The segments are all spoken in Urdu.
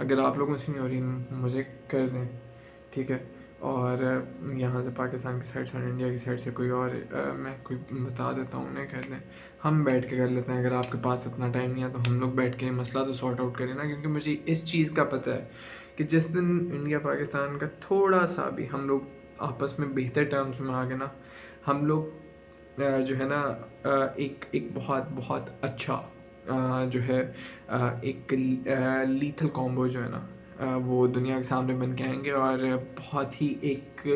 اگر آپ لوگوں سے نہیں ہو رہی مجھے کر دیں، ٹھیک ہے. اور یہاں سے پاکستان کی سائڈ سے اور انڈیا کی سائڈ سے کوئی اور میں کوئی بتا دیتا ہوں، انہیں کہہ دیں ہم بیٹھ کے کر لیتے ہیں. اگر آپ کے پاس اتنا ٹائم نہیں ہے تو ہم لوگ بیٹھ کے مسئلہ تو سارٹ آؤٹ کریں نا. کیونکہ مجھے اس چیز کا پتہ ہے کہ جس دن انڈیا پاکستان کا تھوڑا سا بھی ہم لوگ آپس میں بہتر ٹرمز میں آ گئے نا، ہم لوگ جو ہے نا ایک بہت بہت اچھا جو ہے ایک لیتھل کامبو جو ہے نا وہ دنیا کے سامنے بن کے آئیں گے. اور بہت ہی ایک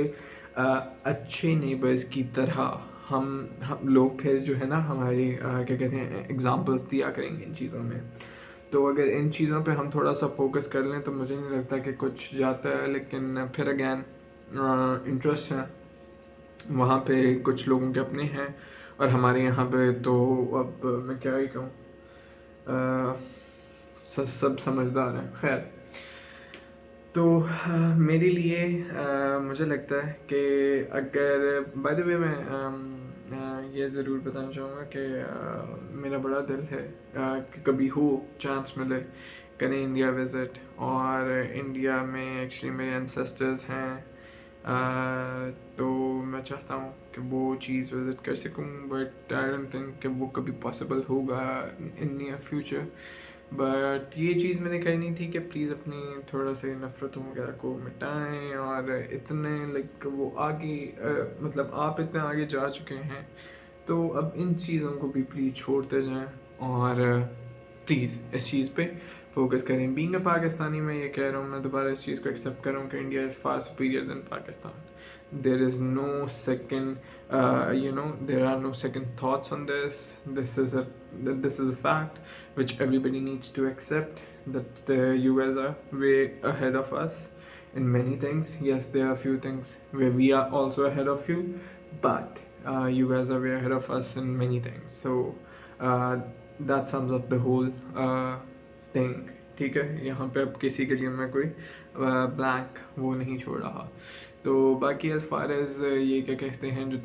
اچھے نیبرز کی طرح ہم لوگ پھر جو ہے نا ہماری کیا کہتے ہیں ایگزامپلس دیا کریں گے ان چیزوں میں. تو اگر ان چیزوں پہ ہم تھوڑا سا فوکس کر لیں تو مجھے نہیں لگتا کہ کچھ جاتا ہے. لیکن پھر اگین انٹرسٹ ہے وہاں پہ، کچھ لوگوں کے اپنے ہیں اور ہمارے یہاں پہ تو اب میں کیا ہی کہوں، سب سمجھدار ہیں. خیر، تو میرے لیے مجھے لگتا ہے کہ اگر بائی دا وے میں یہ ضرور بتانا چاہوں گا کہ میرا بڑا دل ہے کہ کبھی ہو چانس ملے کریں انڈیا وزٹ. اور انڈیا میں ایکچولی میرے انسیسٹرز ہیں، تو میں چاہتا ہوں کہ وہ چیز وزٹ کر سکوں. بٹ آئی ڈونٹ تھنک کہ وہ کبھی پاسبل ہوگا ان نیئر فیوچر. بٹ یہ چیز میں نے کرنی تھی کہ پلیز اپنی تھوڑا سے نفرتوں وغیرہ کو مٹائیں. اور اتنے لائک وہ آگے مطلب آپ اتنے آگے جا چکے ہیں تو اب ان چیزوں کو بھی پلیز چھوڑتے جائیں اور پلیز اس چیز پہ فوکس کریں. بینگ اے پاکستانی میں یہ کہہ رہا ہوں، میں دوبارہ اس چیز کو ایکسیپٹ کر رہا ہوں کہ India is far superior than Pakistan. There is no second, there are no second thoughts on this. This is a fact which everybody needs to accept, that you guys are way ahead of us in many things. Yes, there are a few things where we are also ahead of you, but you guys are way ahead of us in many things. So that sums up the whole thing. ٹھیک ہے، یہاں پہ اب کسی کے لیے میں کوئی بلینک وہ نہیں چھوڑ رہا. تو باقی ایز فار ایز یہ کیا کہتے ہیں جو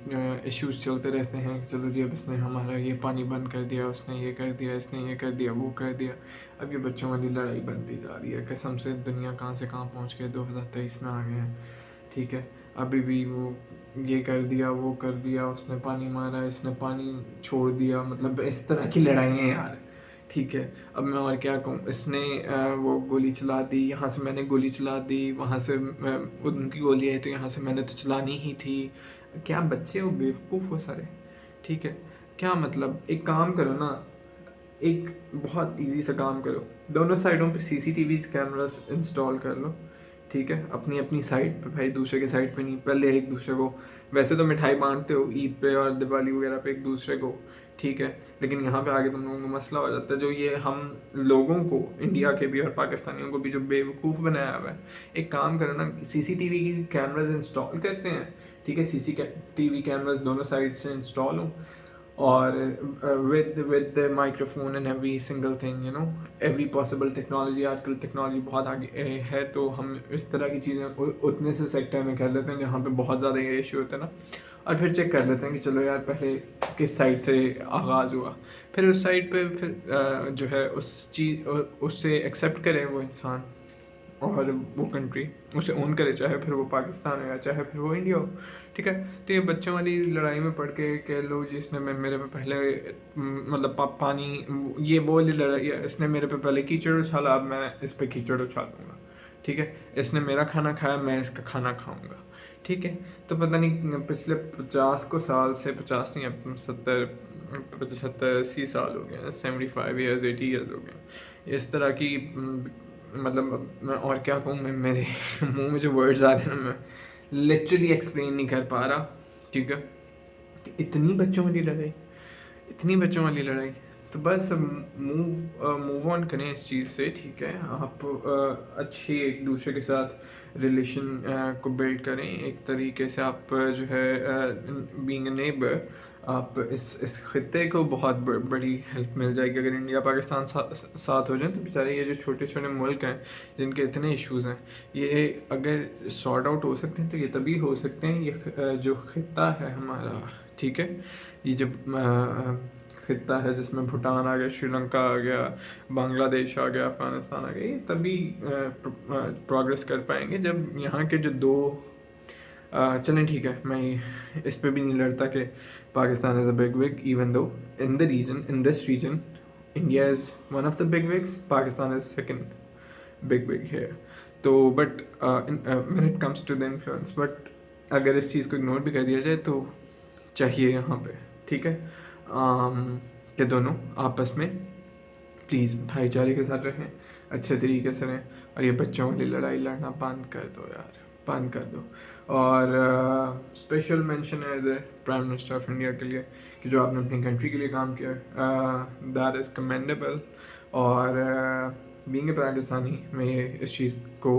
ایشوز چلتے رہتے ہیں کہ چلو جی اب اس نے ہمارا یہ پانی بند کر دیا، اس نے یہ کر دیا، اس نے یہ کر دیا، وہ کر دیا. اب یہ بچوں والی لڑائی بنتی جا رہی ہے. قسم سے دنیا کہاں سے کہاں پہنچ کے 2023 میں آ گئے ہیں. ٹھیک ہے، ابھی بھی وہ یہ کر دیا، وہ کر دیا، اس نے پانی مارا، اس نے پانی چھوڑ دیا. مطلب اس طرح کی لڑائیاں یار. ٹھیک ہے، اب میں اور کیا کہوں. اس نے وہ گولی چلا دی، یہاں سے میں نے گولی چلا دی، وہاں سے ان کی گولی آئی تو یہاں سے میں نے تو چلانی ہی تھی. کیا بچے ہو، بیوقوف ہو سارے. ٹھیک ہے، کیا مطلب ایک کام کرو نا، ایک بہت ایزی سا کام کرو، دونوں سائڈوں پہ CCTV کیمراز انسٹال کر لو. ٹھیک ہے، اپنی اپنی سائڈ پہ، بھائی دوسرے کے سائڈ پہ نہیں. پہلے ایک دوسرے کو ویسے تو مٹھائی بانٹتے ہو عید پہ اور دیوالی وغیرہ پہ ایک دوسرے کو، ٹھیک ہے، لیکن یہاں پہ آگے تم لوگوں کو مسئلہ ہو جاتا ہے. جو یہ ہم لوگوں کو، انڈیا کے بھی اور پاکستانیوں کو بھی جو بیوقوف بنایا ہوا ہے، ایک کام کرو نا، CCTV کی کیمراز انسٹال کرتے ہیں. ٹھیک ہے، CCTV کیمراز دونوں سائڈ سے انسٹال ہوں، اور with micro phone and every single thing, every possible technology. آج کل ٹیکنالوجی بہت آگے ہے تو ہم اس طرح کی چیزیں اتنے سے سیکٹر میں کر لیتے ہیں جہاں پہ بہت زیادہ یہ ایشو ہوتا ہے نا. اور پھر چیک کر لیتے ہیں کہ چلو یار پہلے کس سائڈ سے آغاز ہوا، پھر اس سائڈ پہ پھر جو ہے اس سے ایکسیپٹ کرے وہ انسان اور وہ کنٹری اسے اون کرے، چاہے پھر وہ پاکستان ہو یا چاہے پھر وہ انڈیا ہو. ٹھیک ہے، تو یہ بچوں والی لڑائی میں پڑھ کے کہ لو جی اس نے میرے پہ پہلے مطلب پانی، یہ وہ والی لڑائی ہے، اس نے میرے پہ پہلے کیچڑ اچھالا، اب میں اس پہ کیچڑ اچھالوں گا. ٹھیک ہے، اس نے میرا کھانا کھایا، میں اس کا کھانا کھاؤں گا. ٹھیک ہے، تو پتہ نہیں پچھلے 50 سال سے، 50 نہیں، اب 70 75 80 سال ہو گئے، 75 ایئرز 80 ایئرز ہو گئے اس طرح کی. مطلب میں اور کیا کہوں، میں میرے منہ میں جو ورڈز آ رہے ہیں نا میں لٹرلی ایکسپلین نہیں کر پا رہا. ٹھیک ہے، کہ اتنی بچوں والی لڑائی، اتنی بچوں والی لڑائی. تو بس موو آن کریں اس چیز سے. ٹھیک ہے، آپ اچھی ایک دوسرے کے ساتھ ریلیشن کو بلڈ کریں ایک طریقے سے. آپ جو ہے بینگ اے نیبر، آپ اس خطے کو بہت بڑی ہیلپ مل جائے گی اگر انڈیا پاکستان ساتھ ہو جائیں. تو بیچارے یہ جو چھوٹے چھوٹے ملک ہیں جن کے اتنے ایشوز ہیں، یہ اگر سارٹ آؤٹ ہو سکتے ہیں تو یہ تبھی ہو سکتے ہیں. یہ جو خطہ ہے ہمارا، ٹھیک ہے، یہ جب خطہ ہے جس میں بھوٹان آ گیا، شری لنکا آ گیا، بنگلہ دیش آ گیا، افغانستان آ گیا، یہ تبھی پروگریس کر پائیں گے جب یہاں کے جو دو چلیں ٹھیک ہے، میں اس پہ بھی نہیں لڑتا کہ Pakistan is a big wig, even though in the region, in this region India is one of the big wigs, Pakistan is second big wig ہے. تو but when it comes to the influence، but اگر اس چیز کو اگنور بھی کر دیا جائے تو چاہیے یہاں پہ ٹھیک ہے کہ دونوں آپس میں پلیز بھائی چارے کے ساتھ رہیں، اچھے طریقے سے رہیں، اور یہ بچوں والی لڑائی لڑنا بند کر دو یار، بند کر دو. اور اسپیشل مینشن ہے as a prime minister of India کے لیے کہ جو آپ نے اپنی کنٹری کے لیے کام کیا دیٹ از کمینڈیبل. اور بینگ اے پاکستانی میں اس چیز کو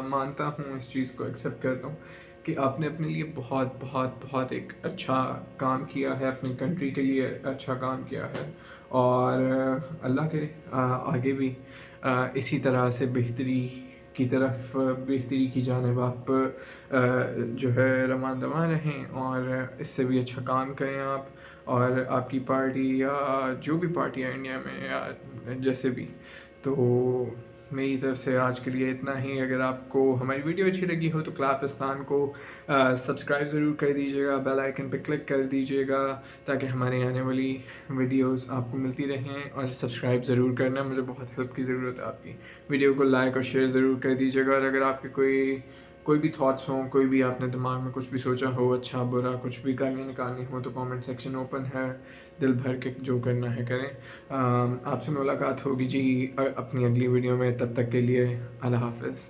مانتا ہوں، اس چیز کو ایکسیپٹ کرتا ہوں کہ آپ نے اپنے لیے بہت بہت بہت ایک اچھا کام کیا ہے، اپنی کنٹری کے لیے اچھا کام کیا ہے، اور اللہ کرے آگے بھی اسی طرح سے بہتری کی طرف، بہتری کی جانب آپ جو ہے رواں دواں رہیں، اور اس سے بھی اچھا کام کریں آپ اور آپ کی پارٹی یا جو بھی پارٹی ہے انڈیا میں یا جیسے بھی. تو میری طرف سے آج کے لیے اتنا ہی. اگر آپ کو ہماری ویڈیو اچھی لگی ہو تو کلاپستان کو سبسکرائب ضرور کر دیجیے گا، بیل آئیکن پہ کلک کر دیجیے گا تاکہ ہمارے آنے والی ویڈیوز آپ کو ملتی رہیں. اور سبسکرائب ضرور کرنا، مجھے بہت ہیلپ کی ضرورت ہے آپ کی. ویڈیو کو لائک اور شیئر ضرور کر دیجیے گا. اور اگر آپ کے کوئی بھی تھاٹس ہوں، کوئی بھی آپ نے دماغ میں کچھ بھی سوچا ہو، اچھا برا کچھ بھی گالیاں نکالنی ہو، تو کامنٹ سیکشن اوپن ہے، دل بھر کے جو کرنا ہے کریں. آپ سے ملاقات ہوگی جی اپنی اگلی ویڈیو میں. تب تک کے لیے اللہ حافظ.